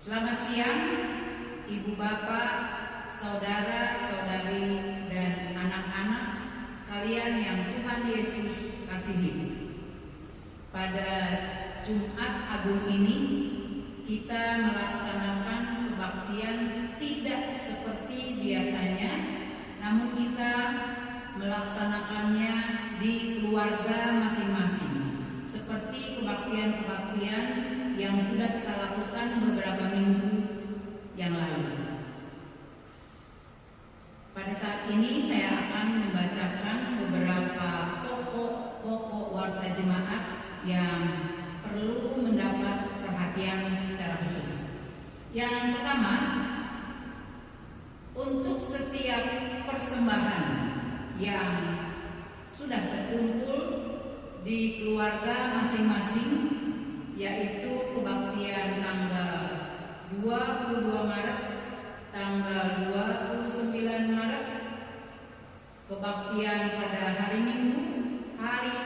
Selamat siang, Ibu Bapak, Saudara-saudari, dan anak-anak sekalian yang Tuhan Yesus kasihi. Pada Jumat Agung ini, kita melaksanakan kebaktian tidak seperti biasanya, namun kita melaksanakannya di keluarga masing-masing, seperti kebaktian-kebaktian yang sudah kita lakukan beberapa minggu yang lalu. Pada saat ini saya akan membacakan beberapa pokok warta jemaat yang perlu mendapat perhatian secara khusus. Yang pertama, untuk setiap persembahan yang sudah terkumpul di keluarga masing-masing, yaitu kebaktian tanggal 22 Maret, tanggal 29 Maret, kebaktian pada hari Minggu, hari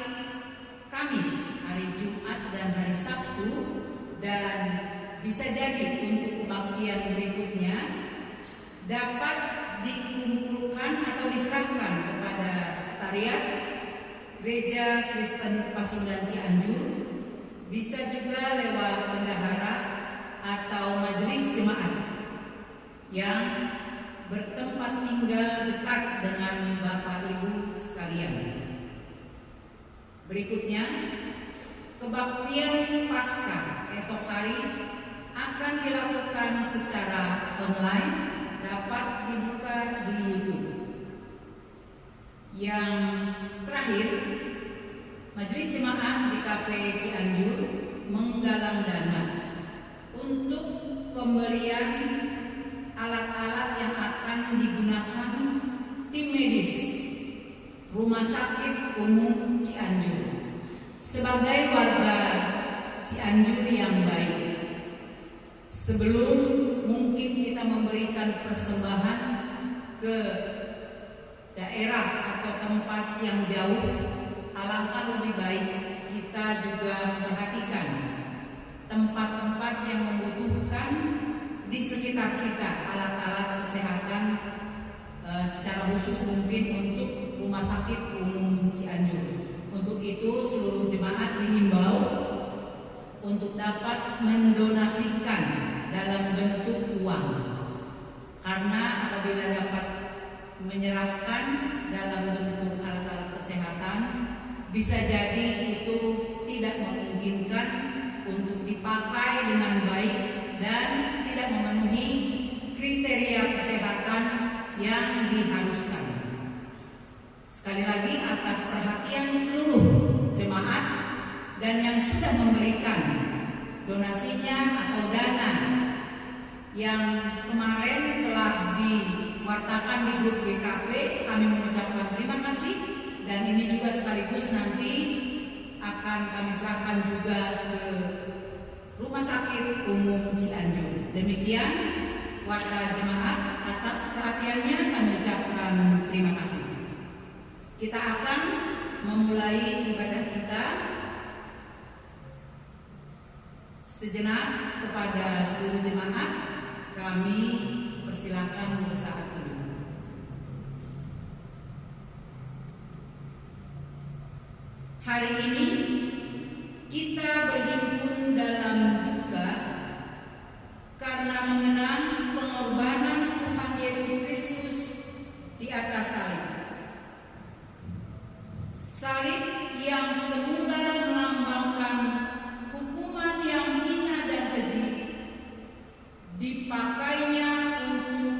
Kamis, hari Jumat, dan hari Sabtu, dan bisa jadi untuk kebaktian berikutnya dapat dikumpulkan atau diserahkan kepada sekretariat Gereja Kristen Pasundan Cianjur, bisa juga lewat bendahara atau majelis jemaat yang bertempat tinggal dekat dengan Bapak Ibu sekalian. Berikutnya, kebaktian Paskah esok hari akan dilakukan secara online, dapat dibuka di YouTube. Yang terakhir, Majelis Jemaat GKP Cianjur menggalang dana untuk pembelian alat-alat yang akan digunakan tim medis Rumah Sakit Umum Cianjur. Sebagai warga Cianjur yang baik, sebelum mungkin kita memberikan persembahan ke daerah atau tempat yang jauh, alangkah lebih baik kita juga memperhatikan tempat-tempat yang membutuhkan di sekitar kita alat-alat kesehatan, secara khusus mungkin untuk Rumah Sakit Umum Cianjur. Untuk itu seluruh jemaat dihimbau untuk dapat mendonasikan dalam bentuk uang, karena apabila dapat menyerahkan dalam bentuk alat-alat kesehatan, bisa jadi itu tidak memungkinkan untuk dipakai dengan baik dan tidak memenuhi kriteria kesehatan yang diharuskan. Sekali lagi, atas perhatian seluruh jemaat dan yang sudah memberikan donasinya atau dana yang kemarin telah diwartakan di grup GKP, kami mengucapkan terima kasih. Dan ini juga sekaligus nanti akan kami serahkan juga ke Rumah Sakit Umum Cianjur. Demikian warta jemaat, atas perhatiannya kami ucapkan terima kasih. Kita akan memulai ibadah kita. Sejenak kepada seluruh jemaat kami persilakan bersaat teduh. Hari ini kita berhimpun dalam duka karena mengenang pengorbanan Tuhan Yesus Kristus di atas salib. Salib yang semula melambangkan hukuman yang hina dan keji, dipakainya untuk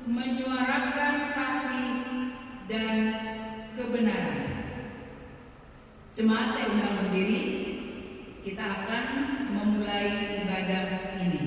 menyuarakan kasih dan kebenaran. Jemaat, saya undang berdiri. Kita akan memulai ibadah ini.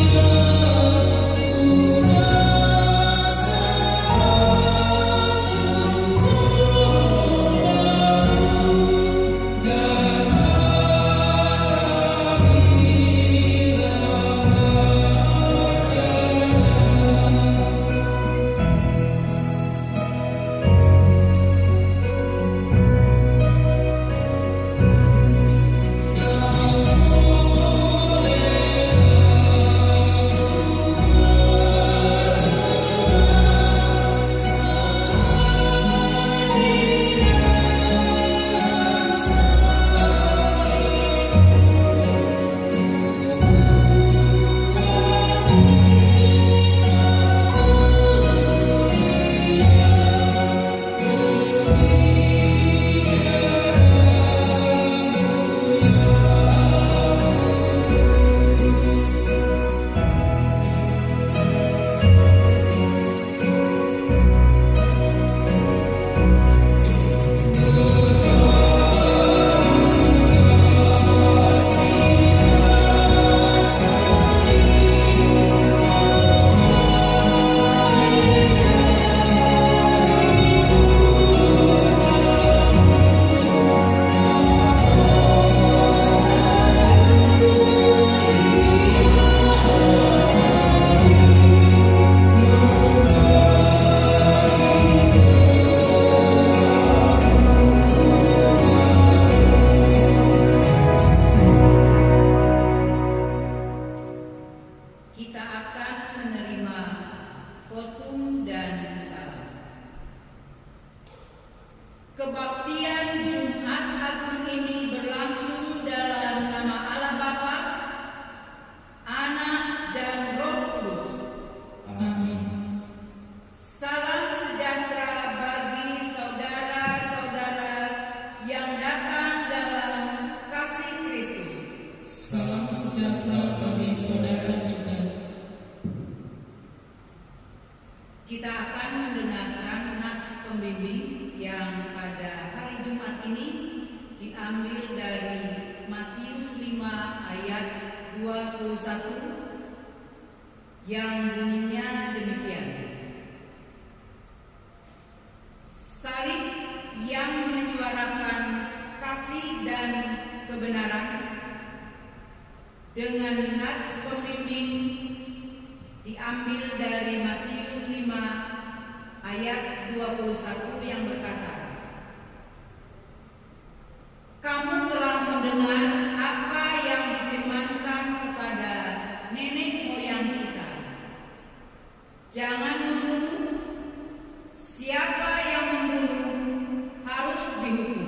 Yeah. saudara juga. Kita akan mendengarkan nats pembimbing yang pada hari Jumat ini diambil dari Matius 5 ayat 21 yang bunyinya demikian. Salib yang menyuarakan kasih dan kebenaran. Dengan nats pembimbing diambil dari Matius 5 ayat 21 yang berkata, "Kamu telah mendengar apa yang difirmankan kepada nenek moyang kita. Jangan membunuh. Siapa yang membunuh harus dihukum."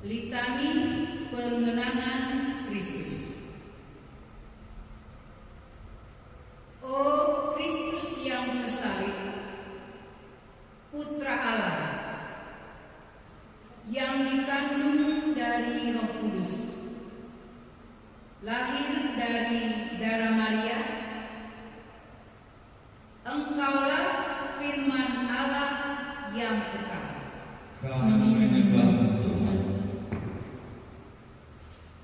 Litani Pengenangan Kristus. yang dikandung dari Roh Kudus, lahir dari darah Maria. Engkaulah firman Allah yang kekal. Kami menyembah-Mu Tuhan.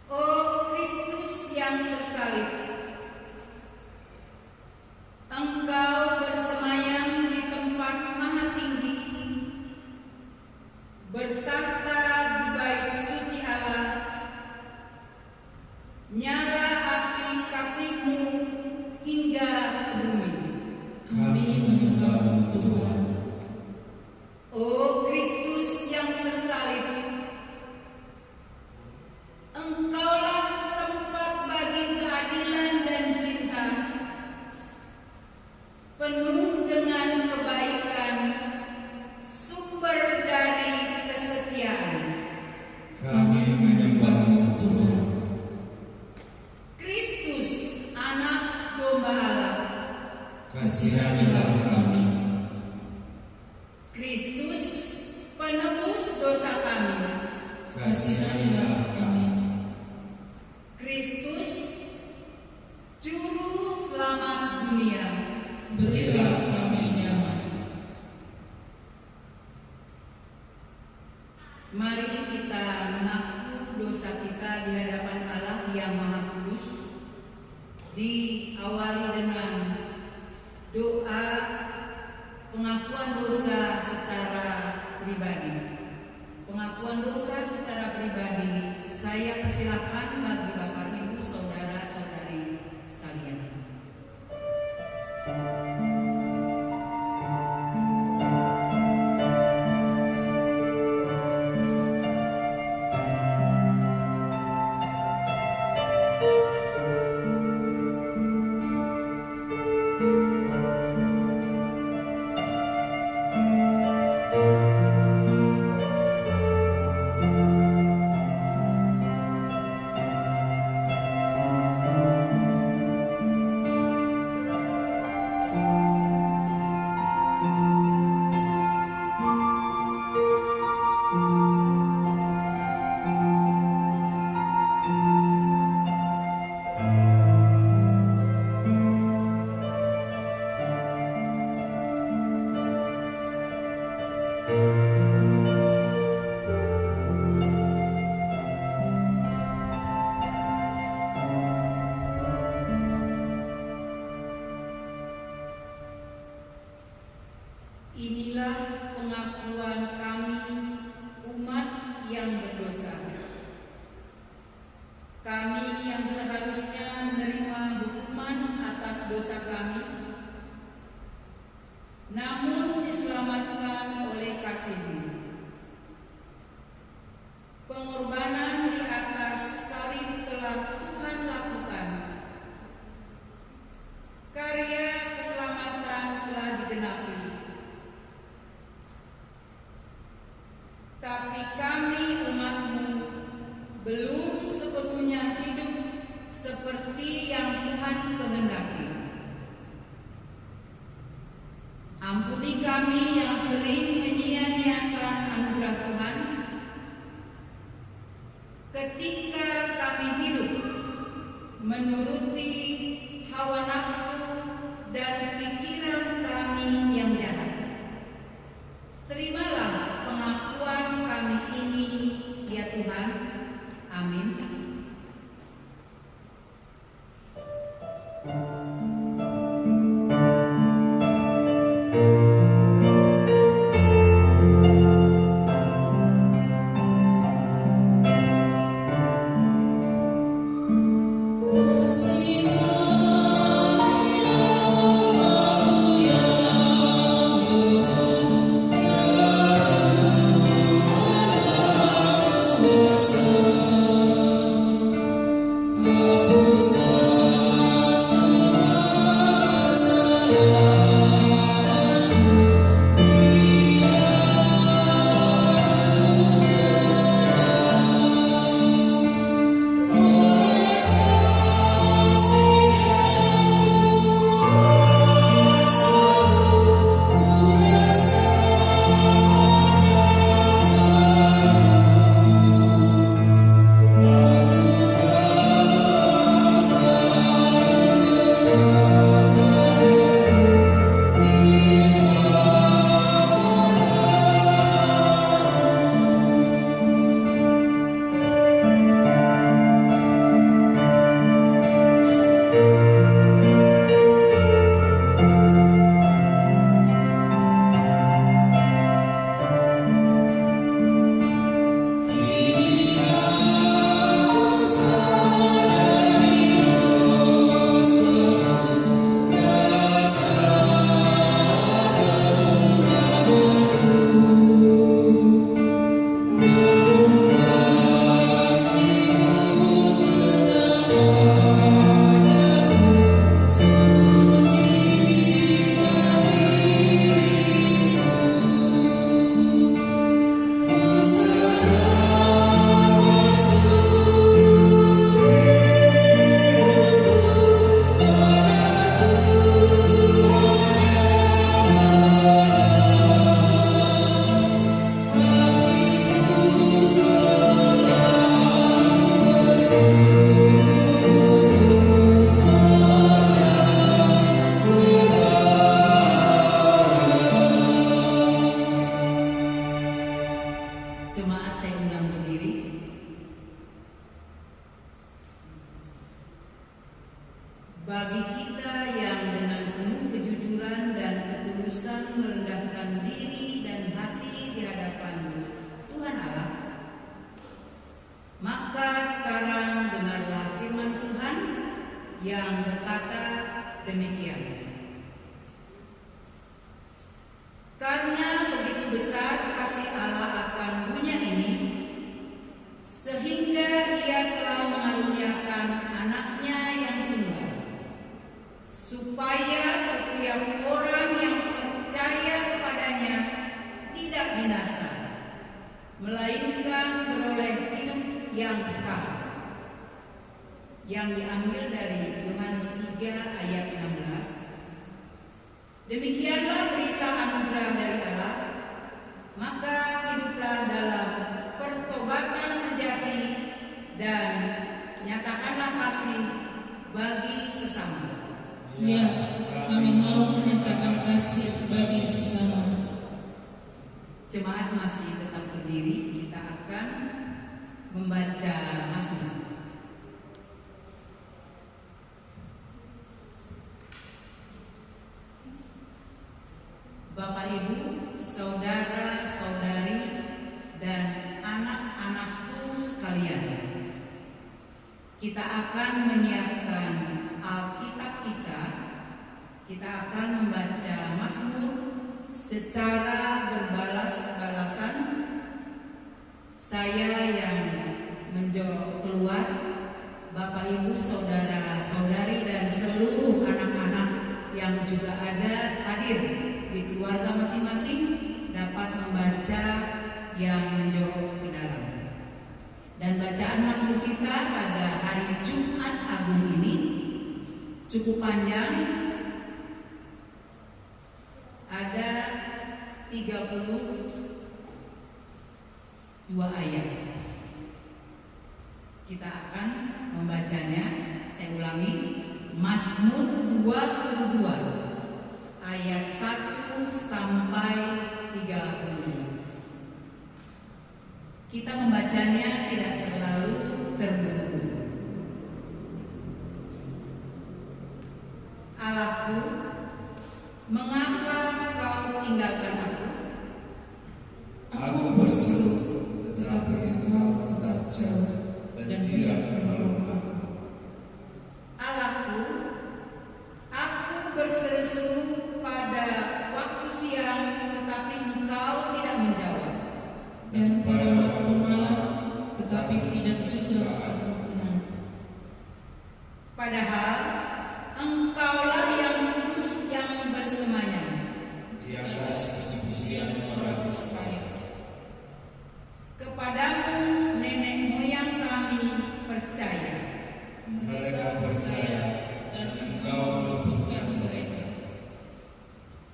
Oh Kristus yang tersalib, Engkau bersemayam di tempat maha tinggi, bertahta di bait suci Allah. Nyala api kasih-Mu hingga ke bumi. Kami menyembah-Mu Tuhan. Oh Kristus yang tersalib, Engkaulah tempat bagi keadilan dan cinta, penuh dengan kebaikan, sumber dari kesetiaan. Kami menyembah-Mu Tuhan. Kristus, Anak Domba Allah, Kasihanilah kami. Kristus, penebus dosa kami. Kasihanilah kami. Kristus, Juru Selamat dunia. Berilah kami nyaman. Mari kita mengaku dosa kita di hadapan Allah yang Maha Kudus. Diawali dengan doa pengakuan dosa secara pribadi. Pengakuan dosa secara pribadi saya persilakan bagi Bapak Ibu saudara-saudari sekalian. Inilah pengakuan kami, umat yang berdosa. Kami yang seharusnya menerima hukuman atas dosa kami, namun diselamatkan oleh kasih-Mu. Pengorbanan di atas salib telah Tuhan lakukan. Karya keselamatan telah digenapi. Tapi kami umat-Mu belum sepenuhnya hidup seperti yang Tuhan kehendaki. Ampuni kami yang sering menyia-nyiakan anugerah Tuhan ketika kami hidup menuruti hawa nafsu dan pikiran kami yang jahat. Terimalah pengakuan kami ini, ya Tuhan. Amin. yang kekal, yang diambil dari Yohanes 3 ayat 16. Demikianlah berita anugerah dari Allah, maka hiduplah dalam pertobatan sejati dan nyatakanlah kasih bagi sesama. Ya, kami mau menyatakan kasih bagi sesama. Jemaat masih tetap berdiri, kita akan membaca Mazmur. Bapak Ibu, saudara-saudari, dan anak-anakku sekalian, kita akan menyiapkan Alkitab kita. Kita akan membaca Mazmur secara berbalas-balasan. Saya yang menjorok keluar, Bapak Ibu, saudara-saudari, dan seluruh anak-anak yang juga ada hadir di keluarga masing-masing dapat membaca yang menjorok ke dalam. Dan bacaan Mazmur kita pada hari Jumat Agung ini cukup panjang, ada 32 ayat. Kita akan membacanya. Saya ulangi, Mazmur 22 ayat 1 sampai 30. Kita membacanya tidak terlalu terburu-buru. Allahku, mengapa kau tinggalkan aku? Aku berseru, tetapi engkau tetap jauh dan tidak menolong aku. Allahku, aku berseru-seru pada waktu siang, tetapi engkau tidak menjawab. Dan pada waktu malam, tetapi tidak juga aku tenang. Padahal engkaulah yang kudus yang bersemayam Di atas kesucian orang Israel. kepadamu. Nenek moyang kami percaya. Mereka percaya dan engkau meluputkan mereka.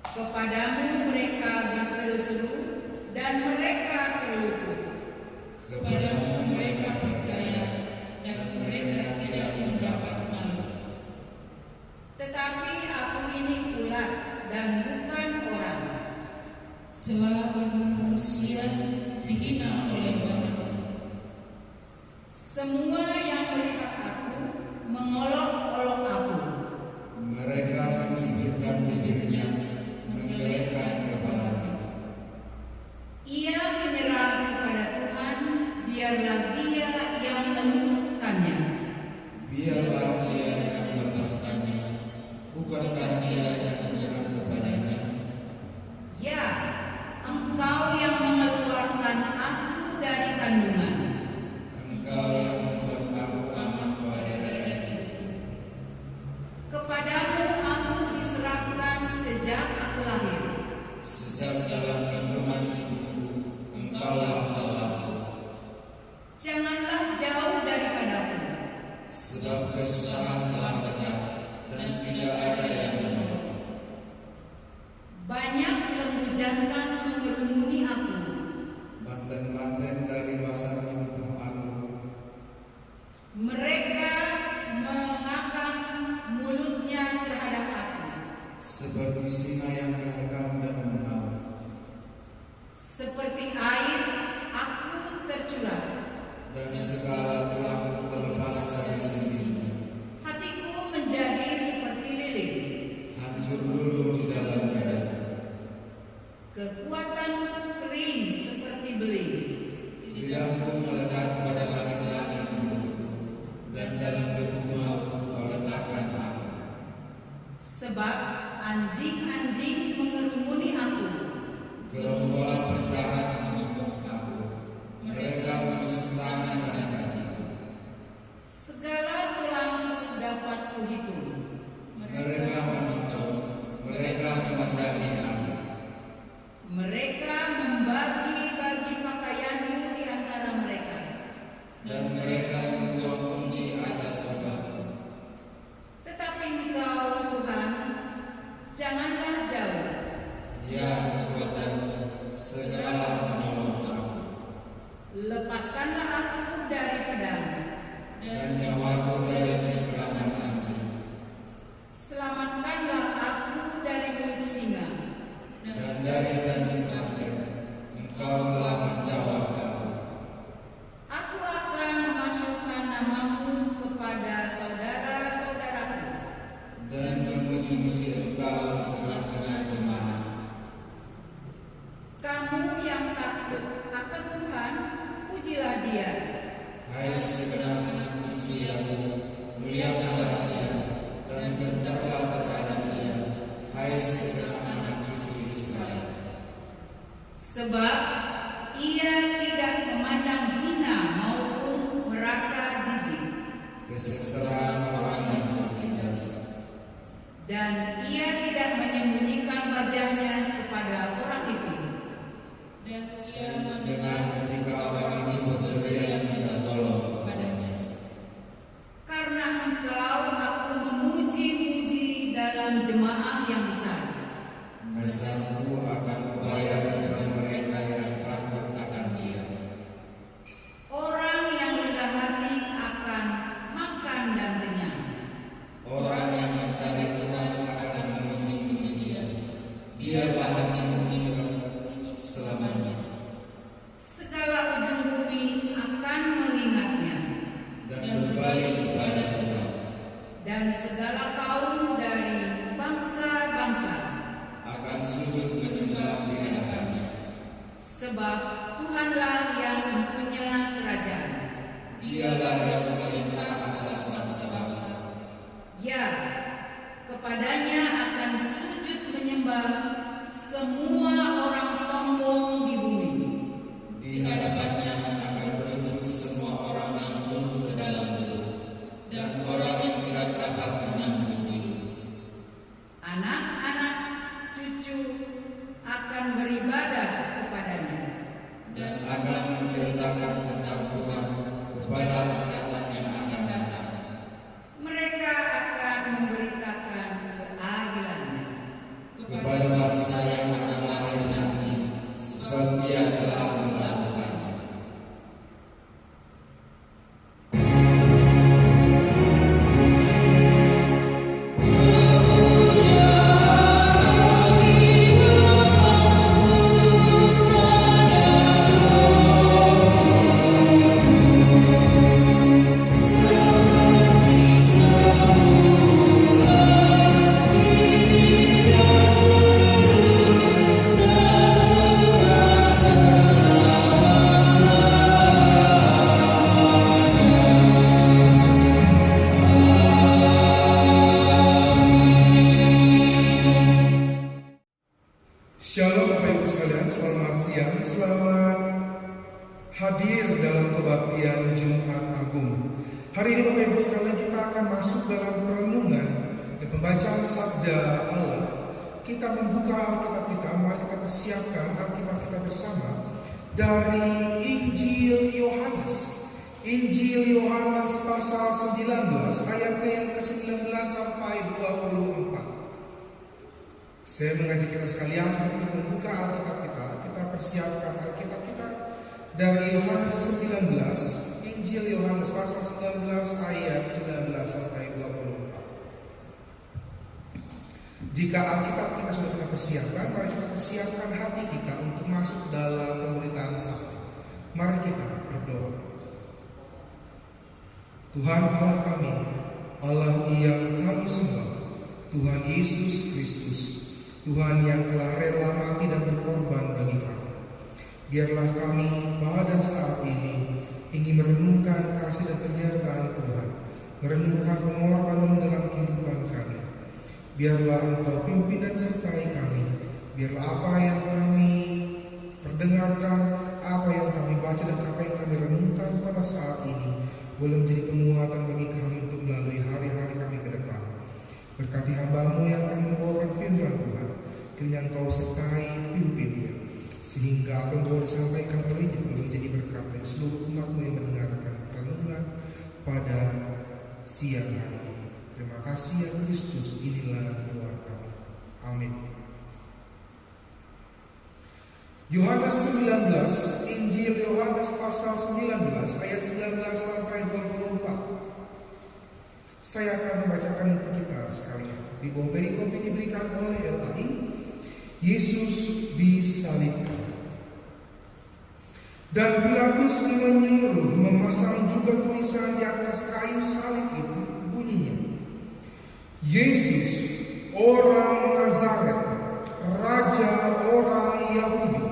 Kepadamu mereka berseru-seru dan mereka terluput. Kepadamu mereka percaya dan mereka tidak mendapat malu. Tetapi aku ini ulat dan bukan orang, Celah bagi manusia, dihina oleh banyak orang. semua yang melihat aku mengolok-olok aku. Mereka mensingkirkan bibirnya, menggelengkan kepalanya. Ia menyerah kepada Tuhan, biarlah Dia yang meluputkannya. Biarlah dia yang melepaskannya, bukankah dia yang menyerang kepadanya? Ya, Engkau yang mengeluarkan aku dari kandungan. Engkau yang membuat aku aman pada dada ibuku. Kepadamu aku diserahkan sejak aku lahir. Sejak dalam kandungan ibuku, engkaulah Allahku. Janganlah jauh daripadaku. Sebab kesusahan telah dekat dan tidak ada yang menolong. Banyak lembu jantan mengerumuni aku. Manten-manten dari masa kepada angkatan yang akan datang. Mereka akan memberitakan keadilannya Kepada bangsa yang akan lahir nanti, sebab Dia telah melakukannya. Shalom Bapak Ibu sekalian, selamat siang, selamat hadir dalam kebaktian Jumat Agung. Hari ini Bapak Ibu sekalian kita akan masuk dalam perenungan dan pembacaan Sabda Allah. Kita membuka Alkitab kita, mari kita persiapkan Alkitab kita bersama dari Injil Yohanes. Injil Yohanes pasal 19 ayatnya yang ke-19 sampai 24. Saya mengajak kita sekalian untuk membuka Alkitab kita. Kita persiapkan Alkitab kita dari Yohanes 19, Injil Yohanes pasal 19 ayat 19 sampai 24. Jika Alkitab kita sudah kita persiapkan, mari kita persiapkan hati kita untuk masuk dalam pemberitaan sabda. Mari kita berdoa. Tuhan Allah kami, Allah yang kami sembah, Tuhan Yesus Kristus, Tuhan yang telah rela mati dan berkorban bagi kami. Biarlah kami pada saat ini ingin merenungkan kasih dan penyertaan Tuhan, merenungkan pengorbanan-Mu dalam kehidupan kami. Biarlah Engkau pimpin dan sertai kami. Biarlah apa yang kami perdengarkan, apa yang kami baca dan apa yang kami renungkan pada saat ini boleh menjadi penguatan bagi kami untuk melalui hari-hari kami ke depan. Berkati hamba-Mu yang akan membawakan firman Tuhan, kiranya Engkau sertai pimpin dia, sehingga apa yang boleh disampaikan olehnya boleh menjadi berkat bagi seluruh umat-Mu yang mendengarkan perenungan pada siang hari ini. Terima kasih ya Kristus, inilah doa kami. Amin. Yohanes 19, Injil Yohanes pasal 19 ayat 19 sampai 24. Saya akan membacakan untuk kita sekalian. Di bawah perikop ini diberikan oleh LAI, Yesus disalibkan. Dan Pilatus menyuruh memasang juga tulisan di atas kayu salib itu, bunyinya, Yesus, orang Nazaret, Raja orang Yahudi.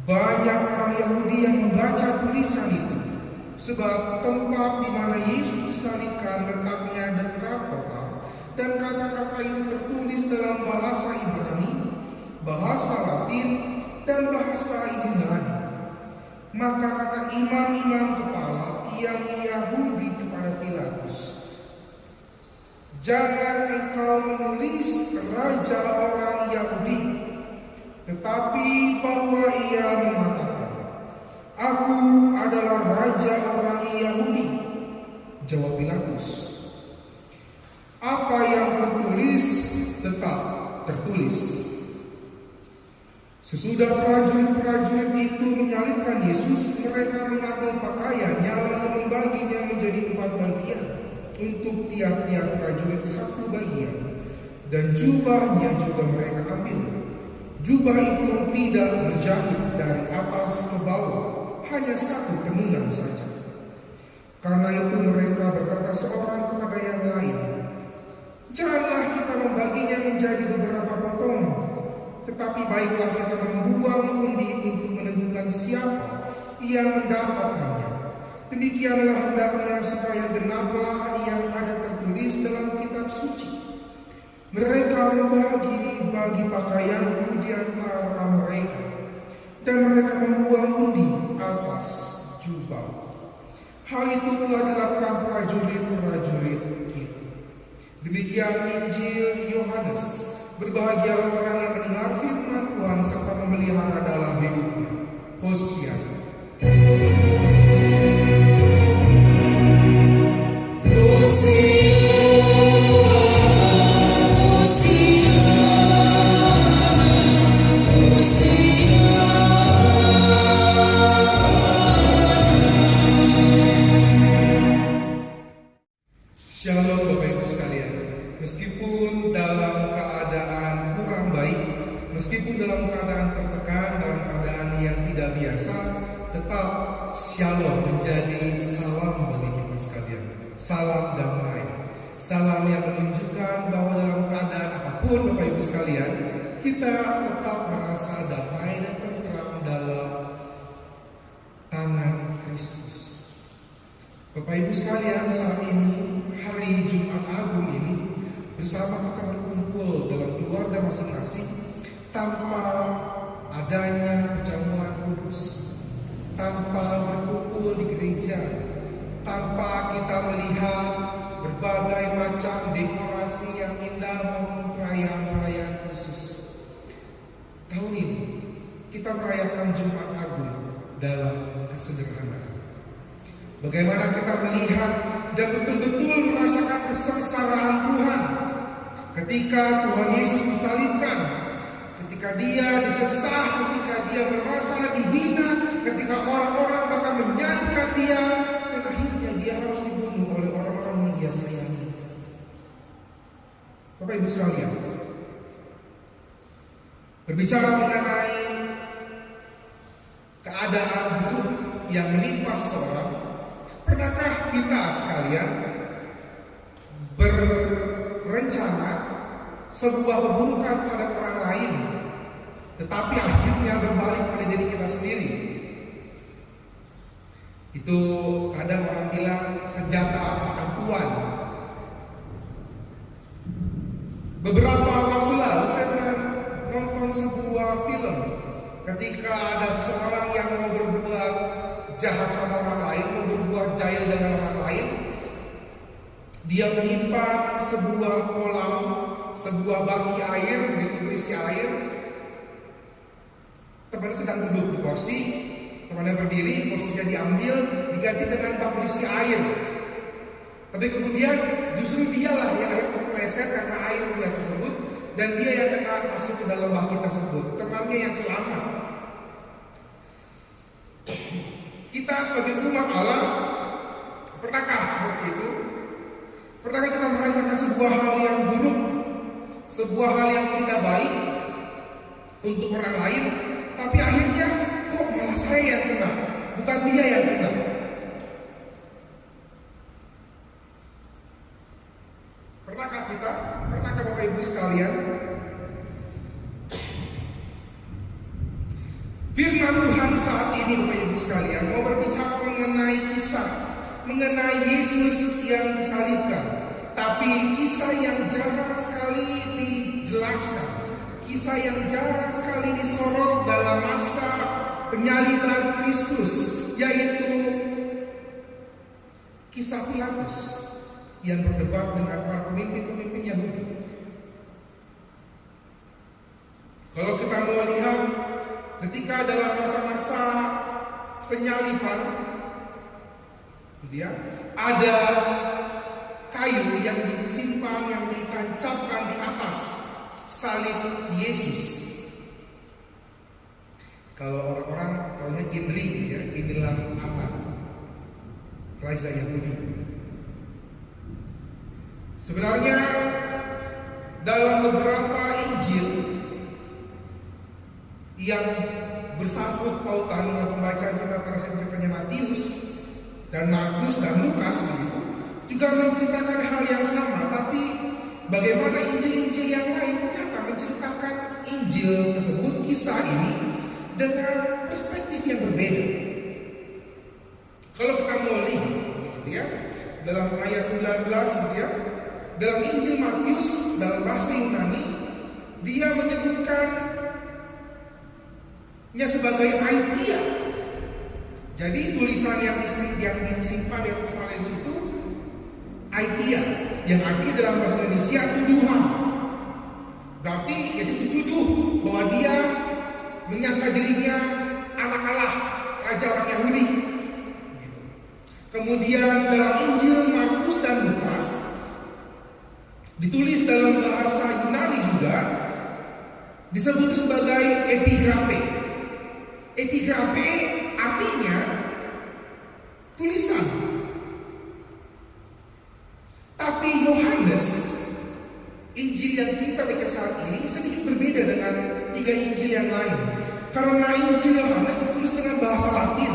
Banyak orang Yahudi yang membaca tulisan itu, sebab tempat di mana Yesus disalibkan letaknya dekat kota, dan kata-kata itu tertulis dalam bahasa Ibrani, bahasa Latin, dan bahasa Yunani. Maka kata imam-imam kepala yang Yahudi kepada Pilatus, jangan engkau menulis Raja orang Yahudi, tetapi bahwa ia mengatakan, aku adalah Raja orang Yahudi. Jawab Pilatus, apa yang tertulis tetap tertulis. Sesudah prajurit-prajurit itu menyalibkan Yesus, mereka mengambil pakaiannya lalu membaginya menjadi 4 bagian, untuk tiap-tiap prajurit 1 bagian, dan jubahnya juga mereka ambil. Jubah itu tidak berjahit dari atas ke bawah, hanya 1 tenungan saja. Karena itu mereka berkata seorang kepada yang lain, janganlah kita membaginya menjadi beberapa potong, tetapi baiklah kita membuang undi untuk menentukan siapa yang mendapatkannya. Demikianlah hendaknya supaya genaplah yang ada tertulis dalam kitab suci. Mereka membagi pakaian di antara mereka, dan mereka membuang undi atas jubah. Hal itu telah dilakukan prajurit-prajurit itu. Demikian Injil Yohanes. Berbahagialah orang yang mendengar firman Tuhan serta memelihara dalam hidupnya. Hosiana. Shalom menjadi salam bagi kita sekalian. Salam damai. Salam yang menunjukkan bahwa dalam keadaan apapun Bapak Ibu sekalian, kita tetap merasa damai dan tenteram dalam tangan Kristus. Bapak Ibu sekalian, saat ini hari Jumat Agung ini bersama kita berkumpul dalam keluarga masing-masing tanpa adanya perjamuan kudus, tanpa berkumpul di gereja, tanpa kita melihat berbagai macam dekorasi yang indah maupun perayaan-perayaan khusus. Tahun ini kita merayakan Jumat Agung dalam kesederhanaan. Bagaimana kita melihat dan betul-betul merasakan kesengsaraan Tuhan ketika Tuhan Yesus disalibkan, ketika Dia disesah, ketika Dia merasa dihina, ketika orang-orang bahkan menyalibkan Dia, dan akhirnya Dia harus dibunuh oleh orang-orang yang Dia sayangi. Bapak Ibu sekalian, berbicara mengenai keadaan buruk yang menimpa seseorang, pernahkah kita sekalian berencana sebuah keburukan terhadap orang lain, tetapi akhirnya berbalik pada diri kita sendiri? Itu kadang orang bilang senjata makan tuan. Beberapa waktu lalu saya pernah nonton sebuah film ketika ada seseorang yang mau berbuat jahat sama orang lain, mau berbuat jahil dengan orang lain. Dia menyimpan sebuah kolam, sebuah baki air, begitu berisi air. Temannya sedang duduk di kursi, temannya berdiri, kursinya diambil, diganti dengan bak berisi air. Tapi kemudian justru dialah yang akhirnya terpeleset karena air dia tersebut, dan dia yang kena masuk ke dalam baki tersebut. Temannya yang selamat. Kita sebagai umat Allah, pernahkah seperti itu? Pernahkah kita merancangkan sebuah hal yang buruk, sebuah hal yang tidak baik untuk orang lain, tapi akhirnya kok malah saya yang kena, bukan dia yang kena? Pernahkah kita? Pernahkah Bapak Ibu sekalian? Firman Tuhan saat ini Bapak Ibu sekalian mau berbicara mengenai kisah, mengenai Yesus yang disalibkan. Tapi kisah yang jarang sekali dijelaskan, kisah yang jarang sekali disorot dalam masa penyaliban Kristus, yaitu kisah Pilatus yang berdebat dengan para pemimpin-pemimpin Yahudi. Kalau kita mau lihat ketika dalam masa-masa penyaliban, ada kayu yang disimpan, yang ditancapkan di atas salib Yesus. Kalau orang-orang taunya Indri, inilah anak Raja Yahudi. Sebenarnya dalam beberapa Injil yang bersangkut pautan dengan pembacaan kita pada saat Matius dan Markus dan Lukas begitu, juga menceritakan hal yang sama, tapi bagaimana Injil-Injil yang lain ternyata menceritakan Injil tersebut, kisah ini dengan perspektif yang berbeda. Kalau kita mau lihat dalam ayat 19 dalam Injil Matius dalam bahasa Yunani, dia menyebutkannya sebagai aitia. Jadi tulisan yang disimpan di atas kepala Yesus itu aitia, yang artinya dalam bahasa Indonesia tuduhan. Berarti Yesus dituduh bahwa dia menyangka dirinya anak Allah, raja orang Yahudi. Kemudian dalam Injil Markus dan Lukas ditulis dalam bahasa Yunani juga, disebut sebagai epigrape. Epigrape artinya tulisan. Tapi Yohanes, Injil yang kita baca saat ini sedikit berbeda dengan 3 Injil yang lain. Karena Injil Yohanes ditulis dengan bahasa Latin,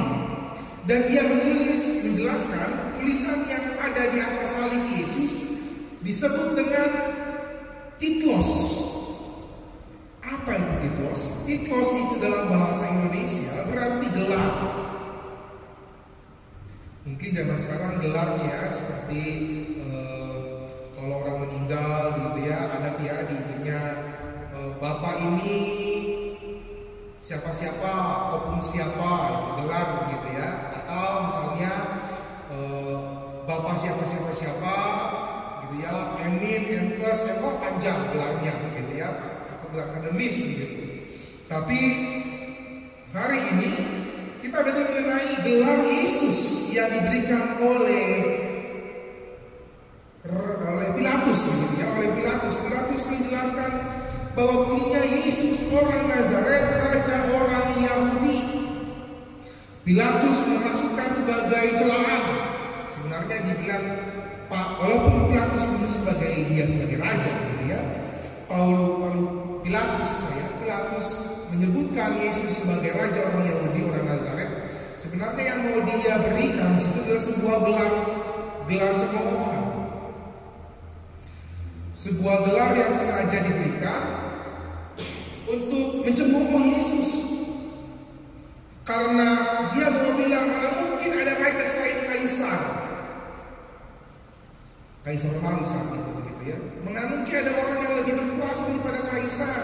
dan dia menjelaskan tulisan yang ada di atas salib Yesus disebut dengan titlos. Apa itu titlos? Titlos itu dalam bahasa Indonesia berarti gelar. Mungkin zaman sekarang gelarnya seperti kalau orang meninggal gitu ya, ada ya di itunya bapak ini siapa-siapa, opung siapa, itu gelar gitu ya. Atau misalnya bapak siapa-siapa gitu ya, emin, enkes, panjang gelarnya gitu ya, atau gelar akademis gitu. Tapi hari ini kita belajar mengenai gelar Yesus yang diberikan oleh Pilatus gitu ya, oleh Pilatus. Pilatus menjelaskan bahwa bunyinya Yesus orang Nazaret, raja orang Yahudi. Pilatus memaksudkan sebagai celaan. Sebenarnya dibilang walaupun Pilatus menulis sebagai dia sebagai raja gitu ya, Pilatus menyebutkan Yesus sebagai raja orang Yahudi, orang Nazaret. Sebenarnya yang mau dia berikan itu adalah sebuah gelar semua orang. Sebuah gelar yang sengaja diberikan untuk mencemooh Yesus. Karena dia mau bilang mana mungkin ada raja selain Kaisar Romawi saat itu begitu ya. Mana mungkin ada orang yang lebih berkuasa daripada Kaisar.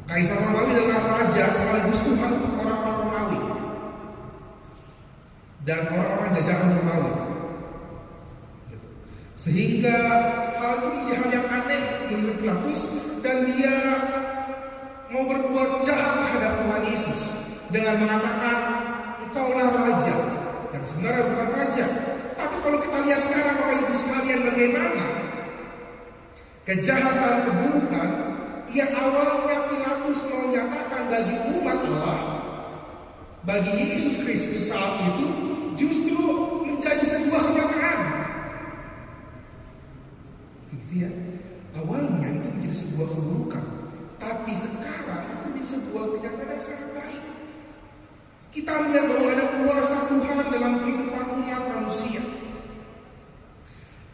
Kaisar Romawi adalah raja sekaligus Tuhan untuk orang-orang Romawi dan orang-orang jajahan Romawi. Sehingga hal itu menjadi hal yang aneh menurut Pilatus, dan dia mau berbuat jahat terhadap Tuhan Yesus dengan mengatakan engkaulah raja, yang sebenarnya bukan raja. Tapi kalau kita lihat sekarang Bapak Ibu sekalian bagaimana kejahatan, keburukan yang awalnya Pilatus mau nyatakan bagi umat Allah, bagi Yesus Kristus saat itu justru menjadi sebuah kenyataan. Gitu ya. Awalnya itu menjadi sebuah keburukan, tapi sekarang itu menjadi sebuah kenyataan yang sangat baik. Kita melihat bahwa ada kuasa Tuhan dalam kehidupan umat manusia.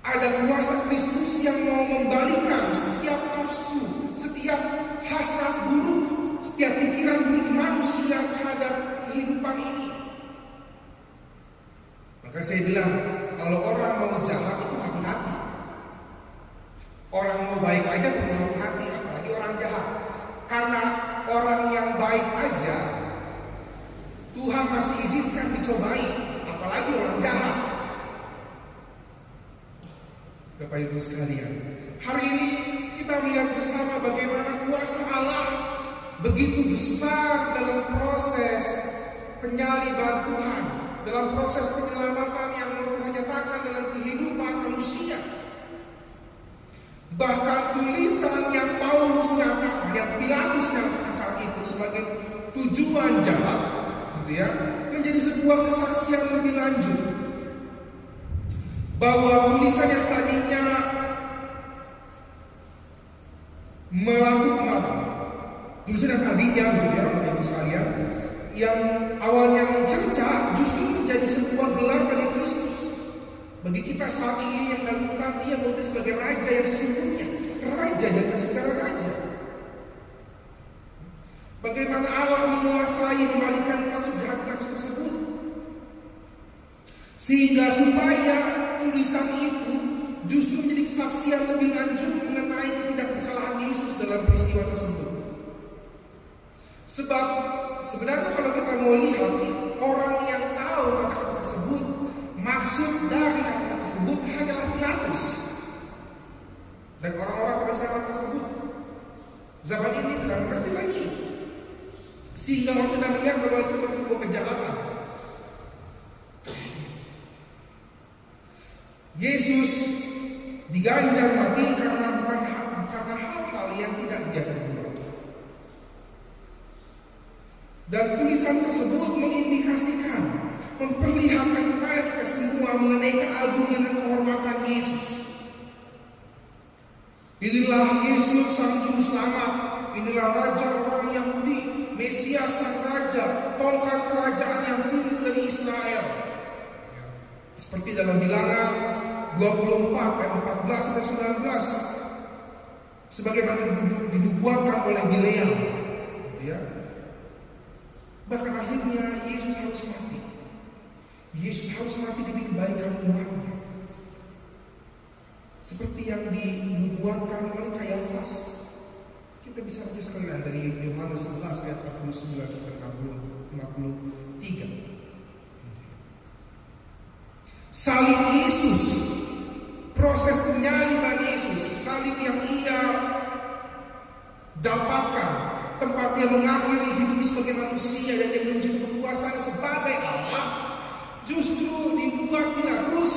Ada kuasa Kristus yang mau membalikan setiap nafsu, setiap hasrat buruk, setiap pikiran buruk manusia terhadap kehidupan ini. Maka saya bilang, kalau orang mau jahat itu hati-hati. Orang mau baik aja perlu hati-hati, apalagi orang jahat. Karena orang yang baik aja Tuhan masih izinkan dicobai, apalagi orang jahat. Bapak Ibu sekalian, hari ini kita melihat bersama bagaimana kuasa Allah begitu besar dalam proses penyaliban Tuhan, dalam proses penyelamatan yang mau Tuhan nyatakan dalam kehidupan manusia. Bahkan tulisan yang Paulus nyatakan, yang Pilatus nyatakan saat itu sebagai tujuan jahat, gitu ya, menjadi sebuah kesaksian lebih lanjut bahwa tulisan yang tadinya melakukan tulisan yang tadinya, gitu ya, Ibu sekalian, yang awalnya mencerca justru menjadi sebuah gelar bagi Kristus. Bagi kita saat ini yang melakukan dia menjadi sebagai raja yang sesungguhnya, raja yang segala raja. Bagaimana Allah menguasai membalikan maksud jahat tersebut, sehingga supaya tulisan itu justru menjadi kesaksian lebih lanjut mengenai ketidakbersalahan Yesus dalam peristiwa tersebut. Sebab sebenarnya kalau kita mau lihat orang yang tahu kata-kata tersebut, maksud dari kata-kata tersebut hanyalah Pilatus dan orang-orang pada zaman tersebut. Zaman ini tidak mengerti lagi, sehingga orang tidak melihat bahwa itu sebuah kejahatan. Yesus diganjar mati karena hal-hal yang tidak dia perbuat. Dan tulisan tersebut mengindikasikan, memperlihatkan kepada kita semua mengenai keagungan dan kehormatan Yesus. Inilah Yesus sang juru selamat, inilah raja orang Yahudi, Mesias sang raja, tongkat kerajaan yang timbul dari Israel. Seperti dalam Bilangan 24 ayat 14 sampai 19, sebagaimana dinubuatkan oleh Bileam, gitu ya. Bahkan akhirnya Yesus harus mati. Yesus harus mati demi kebaikan umatnya, seperti yang dinubuatkan oleh Kayafas. Kita bisa baca sekalian dari Yohanes 11 ayat 49 sampai 53. Salib Yesus, proses penyaliban Yesus, salib yang ia dapatkan, tempat dia mengakhiri hidupnya sebagai manusia dan dia menunjukkan kekuasaan sebagai Allah, justru dibuat Pilatus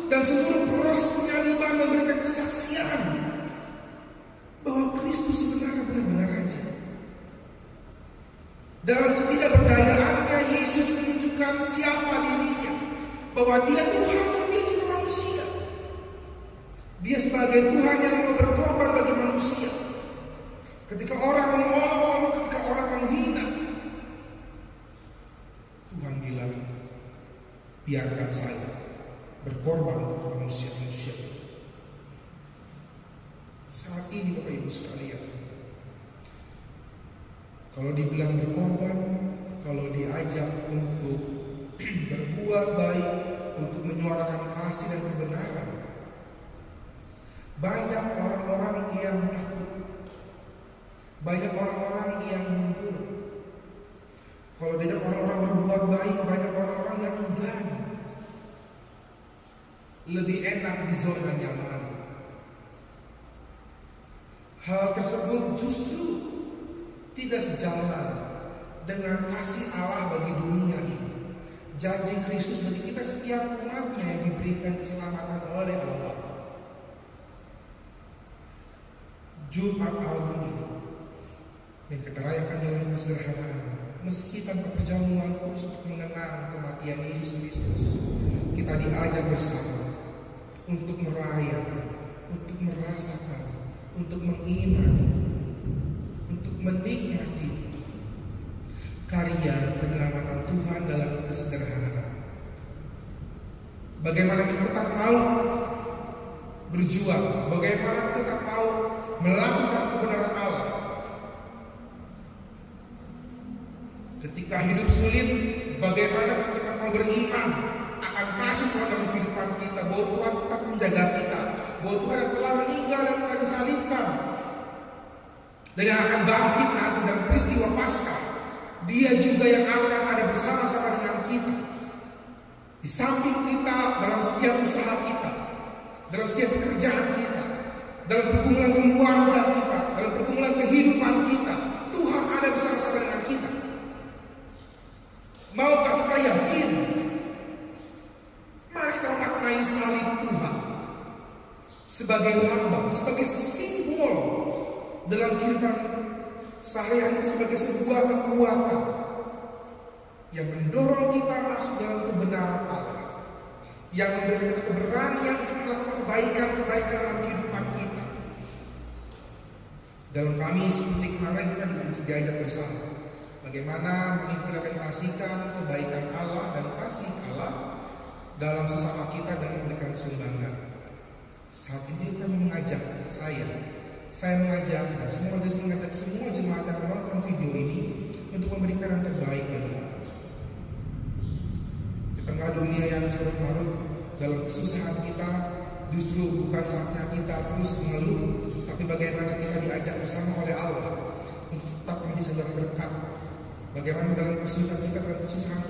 dan seluruh proses penyaliban memberikan kesaksian bahwa Kristus sebenarnya benar-benar raja. Dalam ketidakberdayaannya, Yesus menunjukkan siapa dirinya, bahwa dia Tuhan dan dia juga manusia. Dia sebagai Tuhan yang mau berkorban bagi manusia. Ketika orang mengolok-olok, ketika orang menghina, Tuhan bilang, biarkan saya berkorban untuk manusia-manusia. Saat ini Bapak Ibu sekalian, kalau dibilang berkorban, kalau diajak untuk berbuat baik, untuk menyuarakan kasih dan kebenaran, banyak orang-orang yang takut, banyak orang-orang yang mundur. Kalau diajak orang-orang berbuat baik, banyak orang-orang yang enggan. Lebih enak di zona nyaman. Hal tersebut justru tidak sejalan dengan kasih Allah bagi dunia ini. Janji Kristus bagi kita setiap umatnya yang diberikan keselamatan oleh Allah. Jumat Agung ini yang kita rayakan dalam kesederhanaan, meski tanpa perjamuan khusus untuk mengenang kematian Yesus Kristus, kita diajak bersama untuk merayakan, untuk merasakan, untuk mengimani, untuk menikmati karya penyelamatan Tuhan dalam kesederhanaan. Bagaimana kita tetap mau berjuang, bagaimana kita tetap mau melakukan kebenaran Allah. Ketika hidup sulit, bagaimana kita mau beriman akan kasih Tuhan dalam kehidupan kita, bahwa Tuhan tetap menjaga kita, bahwa Tuhan yang telah meninggal dan telah disalibkan dan yang akan bangkit nanti dalam peristiwa Paskah. Dia juga yang akan ada bersama-sama dengan kita, di samping kita dalam setiap usaha kita, dalam setiap pekerjaan kita, dalam pergumulan keluarga kita, dalam pergumulan kehidupan kita. Tuhan ada bersama-sama dengan kita. Maukah kita yakin? Mari kita memaknai salib Tuhan sebagai lambang, sebagai simbol dalam kehidupan sehari-hari, sebagai sebuah kekuatan yang mendorong kita masuk dalam kebenaran Allah, yang memberikan kita keberanian untuk melakukan kebaikan-kebaikan dalam kehidupan kita. Dalam kami seperti kemarin kita diajak bersama bagaimana mengimplementasikan kebaikan Allah dan kasih Allah dalam sesama kita dan memberikan sumbangan. Saat ini kita mengajak saya mengajak semua jemaat yang menonton video ini untuk memberikan yang terbaik bagi Allah. Di tengah dunia yang carut marut, dalam kesusahan kita, justru bukan saatnya kita terus mengeluh, tapi bagaimana kita diajak bersama oleh Allah untuk tetap menjadi sebuah berkat. Bagaimana dalam kesulitan kita, dalam kesusahan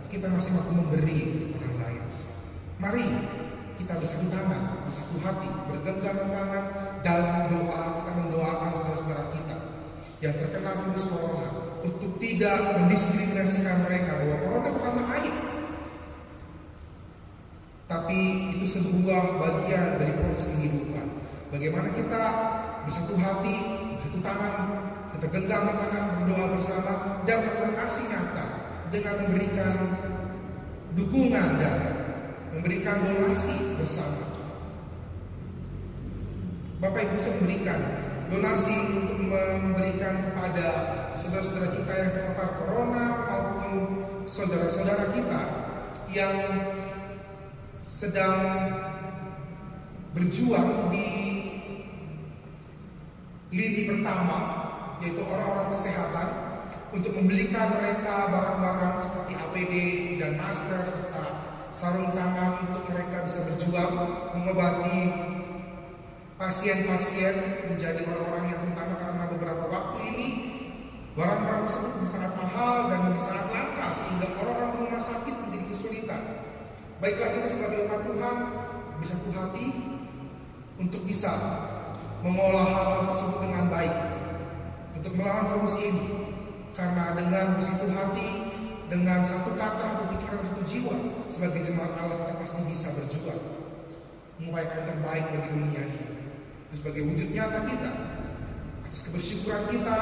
kita masih mampu memberi untuk orang lain. Mari kita bersatu tangan, bersatu hati, bergenggaman tangan dalam doa. Kita mendoakan saudara-saudara kita yang terkena virus corona untuk tidak mendiskriminasikan mereka, bahwa corona bukanlah aib, tapi itu sebuah bagian dari proses kehidupan. Bagaimana kita bersatu hati, bersatu tangan, kita genggaman tangan, berdoa bersama dan melakukan aksi nyata dengan memberikan dukungan dan memberikan donasi bersama. Bapak Ibu bisa memberikan donasi untuk memberikan kepada saudara-saudara kita yang terpapar corona maupun saudara-saudara kita yang sedang berjuang di lini pertama, yaitu orang-orang kesehatan, untuk membelikan mereka barang-barang seperti APD dan masker serta sarung tangan untuk mereka bisa berjuang mengobati pasien-pasien, menjadi orang-orang yang terutama karena beberapa waktu ini barang-barang tersebut sangat mahal dan sangat langka sehingga orang-orang di rumah sakit menjadi kesulitan. Baiklah kita sebagai umat Tuhan bisa hati untuk bisa mengolah hal tersebut dengan baik untuk melawan fungsi ini, karena dengan bersatu hati, dengan satu kata, satu pikiran, satu jiwa sebagai jemaat Allah kita pasti bisa berjuang mengupayakan yang terbaik bagi dunia ini. Itu sebagai wujud nyata kita atas kebersyukuran kita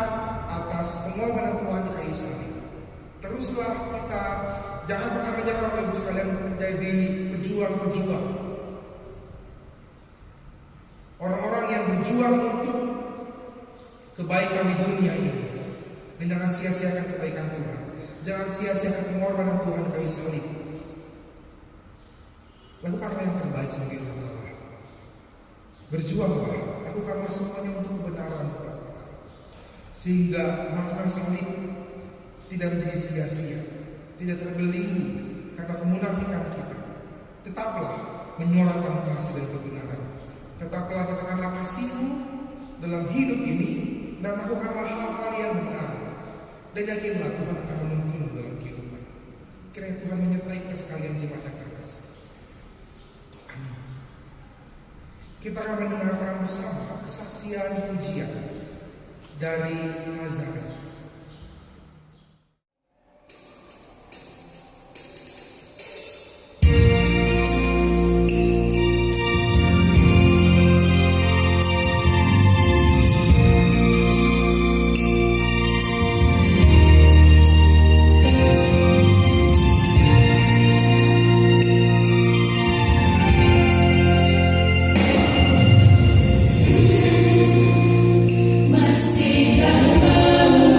atas pengorbanan Tuhan di kayu salib. Teruslah kita jangan pernah menyerah Ibu sekalian untuk menjadi pejuang-pejuang, orang-orang yang berjuang untuk kebaikan di dunia ini. Dan jangan sia-siakan kebaikan Tuhan, jangan sia-siakan pengorbanan Tuhan di kayu salib. Lakukanlah yang terbaik sebagai umat Allah. Berjuanglah, lakukanlah semuanya untuk kebenaran Tuhan, sehingga makna salib tidak menjadi sia-sia, tidak terbelenggu karena kemunafikan kita. Tetaplah menyuarakan kasih dan kebenaran. Tetaplah katakanlah kasih-Mu dalam hidup ini dan lakukanlah hal-hal yang benar. Dan yakinlah Tuhan akan menuntun dalam kehidupan. Kiranya Tuhan menyertai kita sekalian jemaat yang terkasih. Amin. Kita akan mendengarkan bersama kesaksian pujian dari Nazaret. Masih tak mau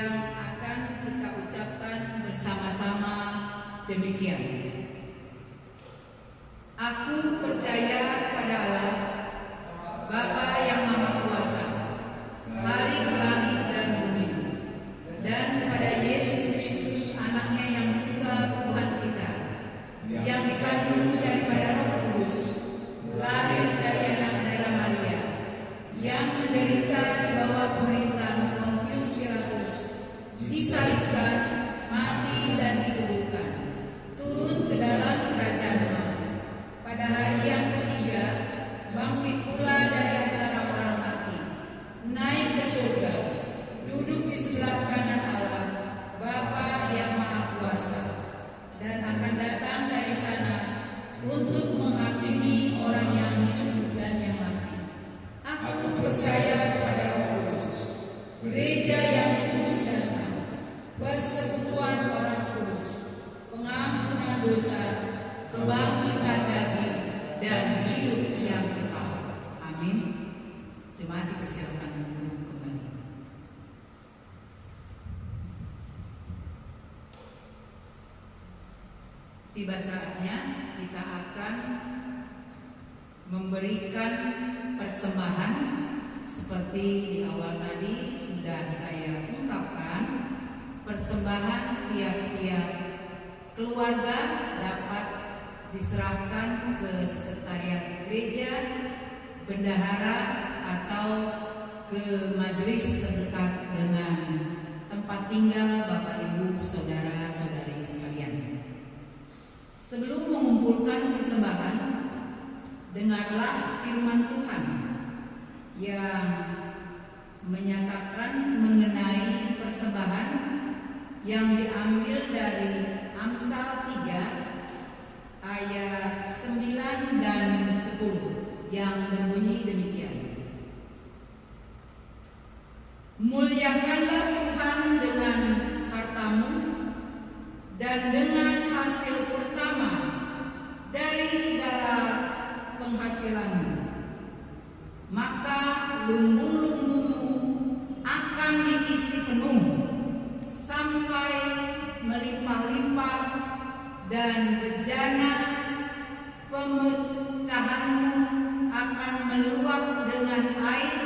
yang akan kita ucapkan bersama-sama demikian. Aku percaya kepada Allah, Bapa yang Maha Kuasa, Khalik langit dan bumi, dan kepada Yesus Kristus, Anaknya yang tunggal Tuhan kita, yang dikandung daripada Roh Kudus, lahir dari anak darah Maria, yang menderita di bawah pemerintahan Pontius Pilatus, disalibkan, mati dan dikuburkan, turun ke dalam kerajaan Allah. Pada hari yang ketiga, bangkit pula dari antara orang mati, naik ke surga, duduk di sebelah kanan Allah, Bapa yang Maha Kuasa, dan akan datang dari sana untuk menghakimi orang yang hidup dan yang mati. Aku percaya kepada Roh Kudus, gereja yang kudus dan am, persekutuan orang kudus, pengampunan dosa, kebangkitan daging, dan hidup yang kekal. Amin. Jemaat dipersilakan duduk kembali. Tiba saatnya kita akan memberikan persembahan seperti di awal tadi sudah saya ungkapkan. Persembahan tiap-tiap keluarga dapat diserahkan ke sekretariat gereja, bendahara, atau ke majelis terdekat dengan tempat tinggal Bapak Ibu saudara-saudari sekalian. Sebelum mengumpulkan persembahan, dengarlah firman Tuhan yang menyatakan mengenai persembahan yang diambil dari Amsal 3 ayat 9 dan 10 yang berbunyi demikian. Muliakanlah Tuhan dengan hartamu dan dengan hasil pertama dari segala penghasilanmu, maka lumbung-lumbungmu akan diisi penuh sampai melimpah-limpah, dan bejana pemecahanmu akan meluap dengan air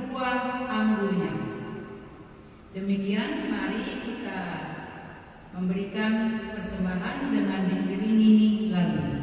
buah anggurnya. Demikian, mari kita memberikan persembahan dengan diiringi lagu.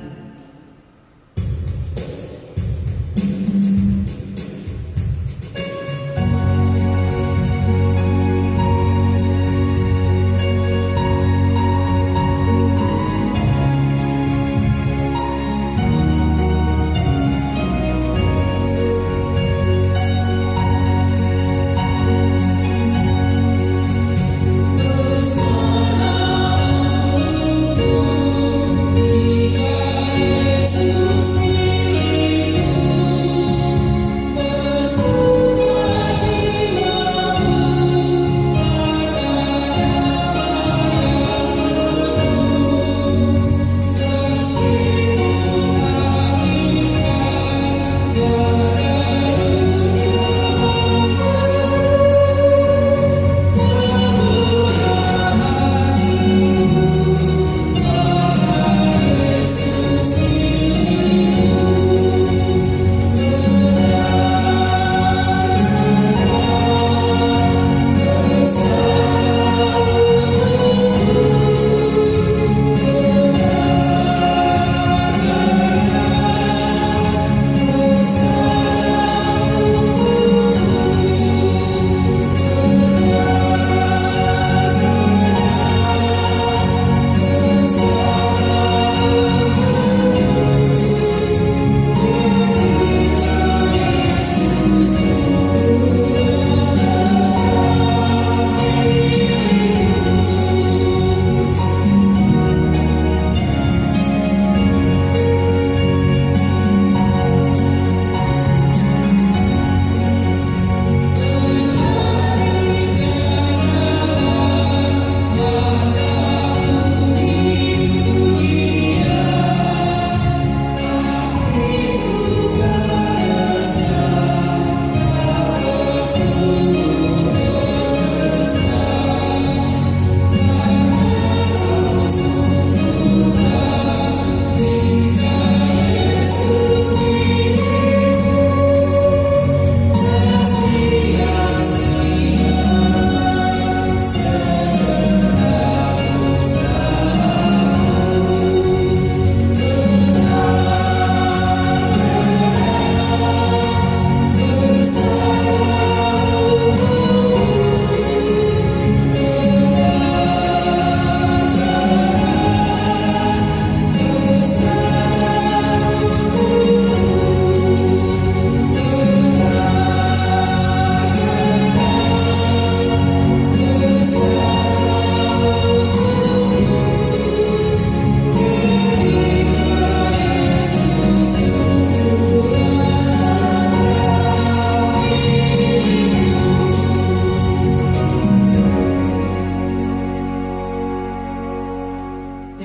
Bersama untuk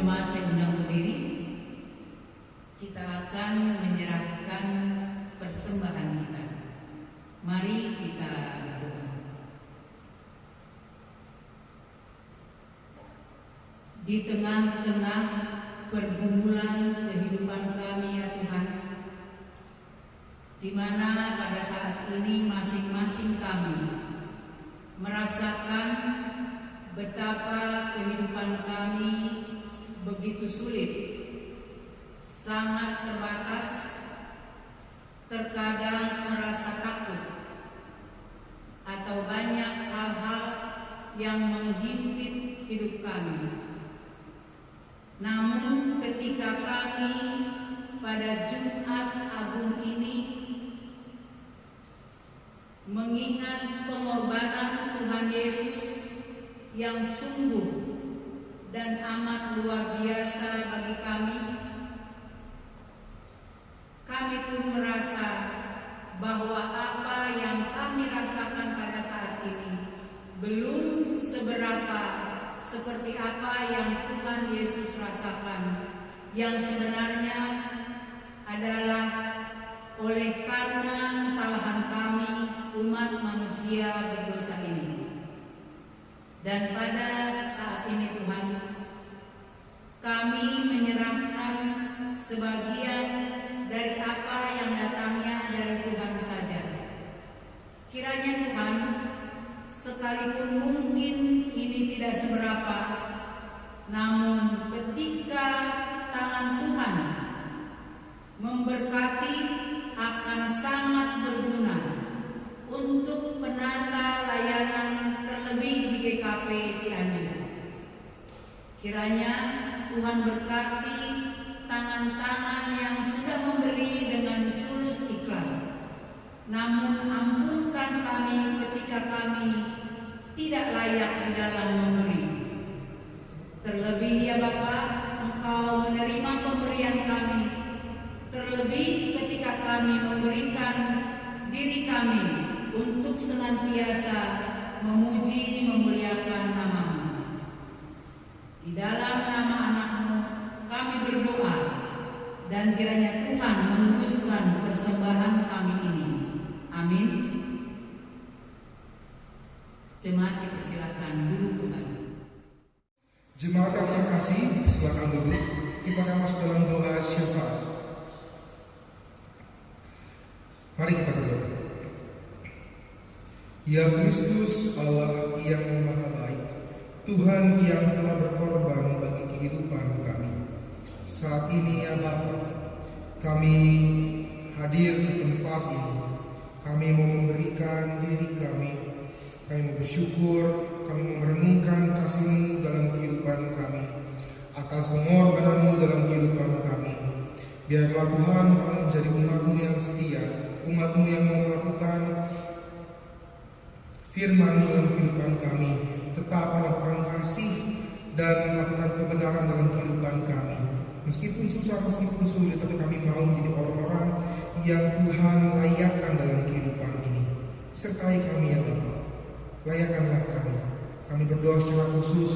jemaat saya undang berdiri. Kita akan menyerahkan persembahan kita. Mari kita berdoa. Di tengah-tengah pergumulan kehidupan kami ya Tuhan, di mana pada saat ini masing-masing kami merasakan betapa kehidupan kami begitu sulit, sangat terbatas, terkadang merasa takut, atau banyak hal-hal yang menghimpit hidup kami. Namun ketika kami pada Jumat Agung ini mengingat pengorbanan Tuhan Yesus yang sungguh dan amat luar biasa bagi kami, kami pun merasa bahwa apa yang kami rasakan pada saat ini belum seberapa seperti apa yang Tuhan Yesus rasakan, yang sebenarnya adalah oleh karena kesalahan kami umat manusia berdosa ini. Dan pada saat ini Tuhan, kami menyerahkan sebagian dari apa yang datangnya dari Tuhan saja. Kiranya Tuhan, sekalipun mungkin ini tidak seberapa, namun ketika tangan Tuhan memberkati akan sangat berguna untuk penata layanan terlebih di GKP Cianjur. Kiranya Tuhan berkati tangan-tangan yang sudah memberi dengan tulus ikhlas, namun ampunkan kami ketika kami tidak layak di dalam memberi. Terlebih ya Bapa, Engkau menerima pemberian kami, terlebih ketika kami memberikan diri kami untuk senantiasa memuji memuliakan nama-Mu. Di dalam nama anak-Mu kami berdoa, dan kiranya Tuhan menguduskan persembahan kami ini. Amin. Jemaat dipersilakan duduk kembali. Jemaat yang terkasih, silakan duduk. Kita akan masuk dalam doa syafaat. Mari kita berdoa. Ya Kristus, Allah yang Maha Baik, Tuhan yang telah berkorban bagi kehidupan kami. Saat ini ya Bapa, kami hadir di tempat ini. Kami mau memberikan diri kami. Kami mau bersyukur, kami mau merenungkan kasih-Mu dalam kehidupan kami, atas pengorbanan-Mu dalam kehidupan kami. Biarlah Tuhan kami menjadi umat-Mu yang setia, umat-Mu yang mau melakukan firman-Mu dalam kehidupan kami, tetap melakukan kasih dan melakukan kebenaran dalam kehidupan kami. Meskipun susah, meskipun sulit, tapi kami mau menjadi orang-orang yang Tuhan layakkan dalam kehidupan ini. Sertai kami ya Bapa, layakkanlah kami. Kami berdoa secara khusus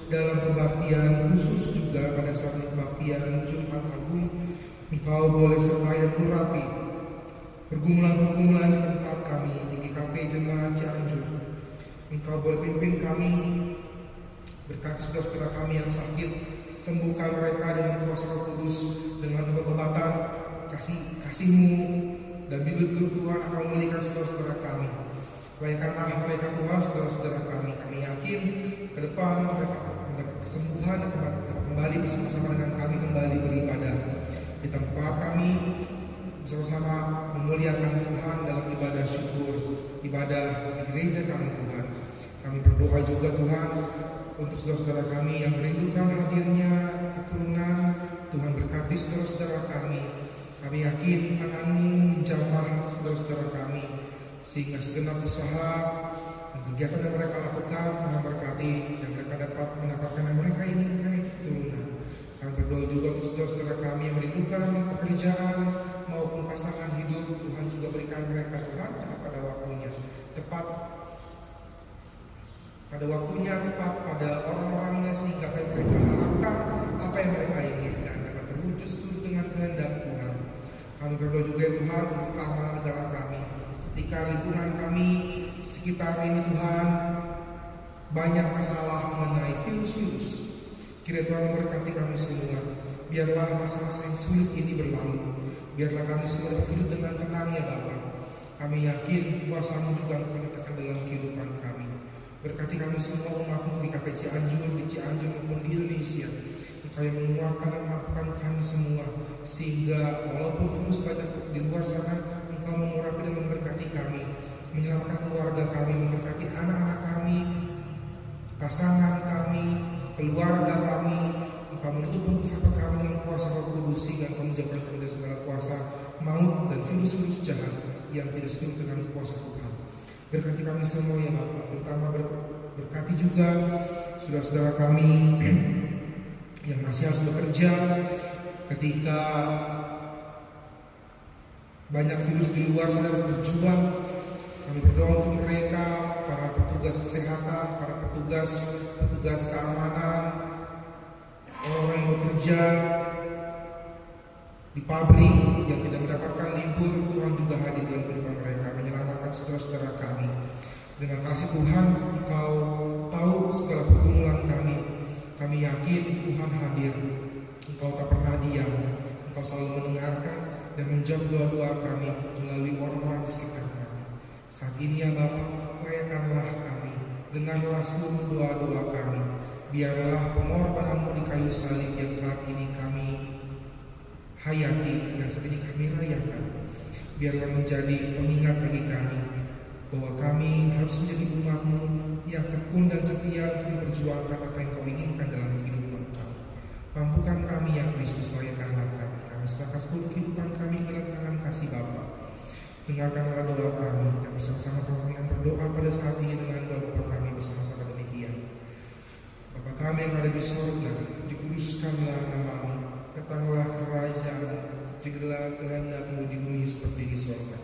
dalam kebaktian, khusus juga pada saat kebaktian Jumat Agung. Engkau boleh sertai dan urapi pergumulan-pergumulan di tempat kami di GKP Jemaat Cianjur. Engkau boleh pimpin kami, berkati saudara-saudara kami yang sakit, sembuhkan mereka dengan kuasa Roh Kudus, dengan obat-obatan kasih-Mu, dan bimbing Tuhan akan memulihkan saudara-saudara kami. Layakkanlah mereka Tuhan, saudara-saudara kami. Kami yakin ke depan mereka mendapat kesembuhan dan dapat kembali bersama-sama dengan kami kembali beribadah di tempat kami, bersama-sama memuliakan Tuhan dalam ibadah syukur, ibadah di gereja kami Tuhan. Kami berdoa juga Tuhan untuk saudara-saudara kami yang merindukan hadirnya keturunan. Tuhan berkati saudara-saudara kami. Kami yakin tangan-Mu menjamah saudara-saudara kami, sehingga segenap usaha dan kegiatan yang mereka lakukan Tuhan berkati, dan mereka dapat mendapatkan yang mereka inginkan, itu keturunan. Kami berdoa juga untuk saudara-saudara kami yang merindukan pekerjaan maupun pasangan hidup. Tuhan juga berikan mereka Tuhan pada waktunya tepat, pada waktunya tepat, pada orang-orangnya, sehingga mereka harapkan apa yang mereka inginkan dapat terwujud seturut dengan kehendak Tuhan. Kami berdoa juga ya Tuhan untuk keamanan negara kami. Ketika lingkungan kami sekitar ini Tuhan banyak masalah mengenai virus-virus, kiranya Tuhan memberkati kami semua. Biarlah masa-masa yang sulit ini berlalu. Biarlah kami semua dapat hidup dengan tenang ya Bapa. Kami yakin kuasa-Mu juga akan nyatakan dalam kehidupan kami. Berkati kami semua umat-Mu di KPC Cianjur, di Cianjur maupun di Indonesia. Engkau yang menguatkan dan memampukan kami semua, sehingga walaupun virus banyak di luar sana, Engkau mengurapi dan memberkati kami, menyelamatkan keluarga kami, memberkati anak-anak kami, pasangan kami, keluarga kami. Engkau menutup pusaka kami dengan kuasa Roh Kudus, sehingga Engkau menjauhkan kami dari segala kuasa maut dan virus-virus jahat yang tidak seturut dengan kuasa Tuhan. Berkati kami semua ya Bapak, terutama berkati juga saudara-saudara kami yang masih harus bekerja ketika banyak virus di luar sana harus berjuang. Kami berdoa untuk mereka, para petugas kesehatan, para petugas keamanan, orang yang bekerja di pabrik yang tidak mendapatkan libur. Tuhan juga hadir dalam kehidupan mereka, menyelamatkan saudara-saudara kami. Terima kasih Tuhan, Engkau tahu segala pergumulan kami. Kami yakin Tuhan hadir. Engkau tak pernah diam. Engkau selalu mendengarkan dan menjawab doa-doa kami melalui orang-orang di sekitar kami. Saat ini ya Bapa, layakanlah kami, dengarlah seluruh doa-doa kami. Biarlah pengorbanan-Mu di kayu salib yang saat ini kami hayati, yang saat ini kami rayakan, biarlah menjadi pengingat bagi kami bahwa kami harus menjadi umat-Mu yang tekun dan setia untuk memperjuangkan apa yang Kau inginkan dalam kehidupan kami. Mampukan kami ya Kristus, layakanlah kami. Kami serahkan seluruh kehidupan kami dalam tangan kasih Bapa. Dengarkanlah doa kami dan bersama-sama kami akan berdoa pada saat ini dengan doa Bapa kami bersama-sama demikian. Bapa kami yang ada di surga, dikuduskanlah nama-Mu. Datanglah kerajaan-Mu, jadilah kehendak-Mu di bumi seperti di surga.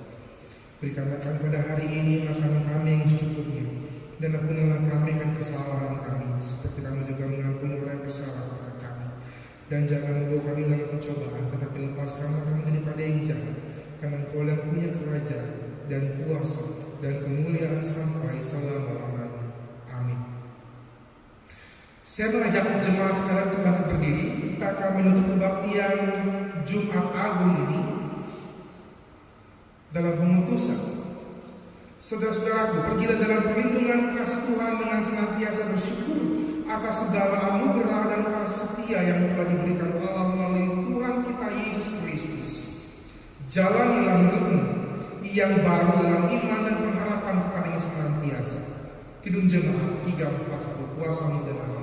Berikanlah kami pada hari ini makanan kami yang secukupnya, dan ampunilah kami akan kesalahan kami, seperti kami juga mengampuni orang yang bersalah kepada kami. Dan jangan membawa kami dalam pencobaan, tetapi lepaskanlah kami daripada yang jahat, karena Engkau yang punya kerajaan dan kuasa dan kemuliaan sampai selama-lamanya. Amin. Saya mengajak jemaat sekarang untuk bangkit berdiri. Kita akan menutup kebaktian Jumat Agung ini dalam pemutusan. Saudara-saudaraku, pergilah dalam perlindungan kasih Tuhan dengan senantiasa bersyukur atas segala anugerah dan kasih setia yang telah diberikan Allah melalui Tuhan kita Yesus Kristus. Jalanilah hidupmu yang baru dalam iman dan pengharapan kepadanya senantiasa. Kidung Jemaat 340 kuasa-Mu dan Allah.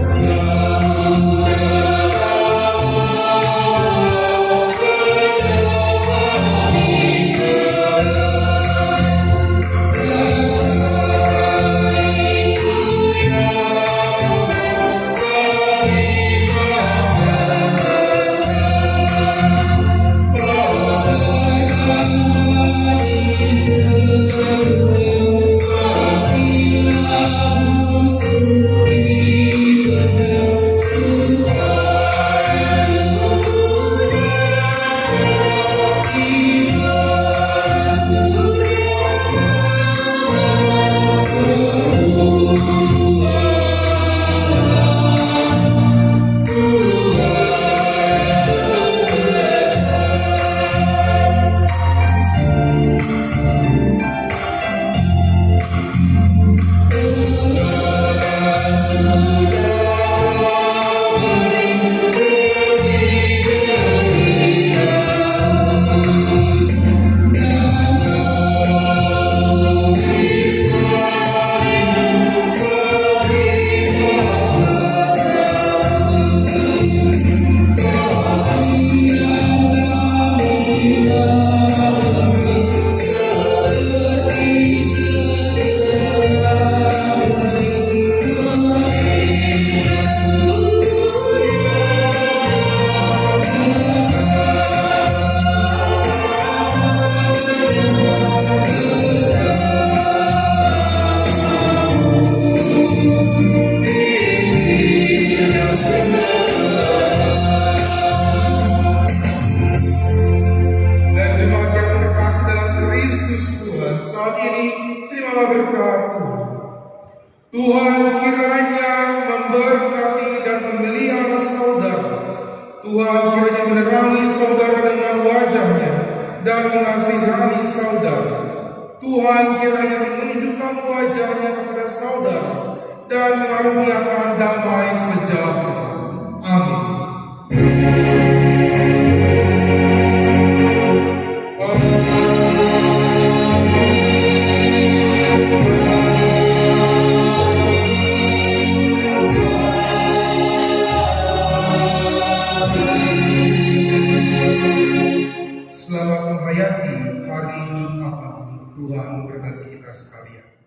Selalu Tuhan kiranya memberkati dan memelihara saudara. Tuhan kiranya menerangi saudara dengan wajah-Nya dan mengasihani saudara. Tuhan kiranya menunjukkan wajah-Nya kepada saudara dan mengaruniakan damai sejahtera. Amin. Selamat menghayati hari Jumat Agung. Tuhan memberkati kita sekalian.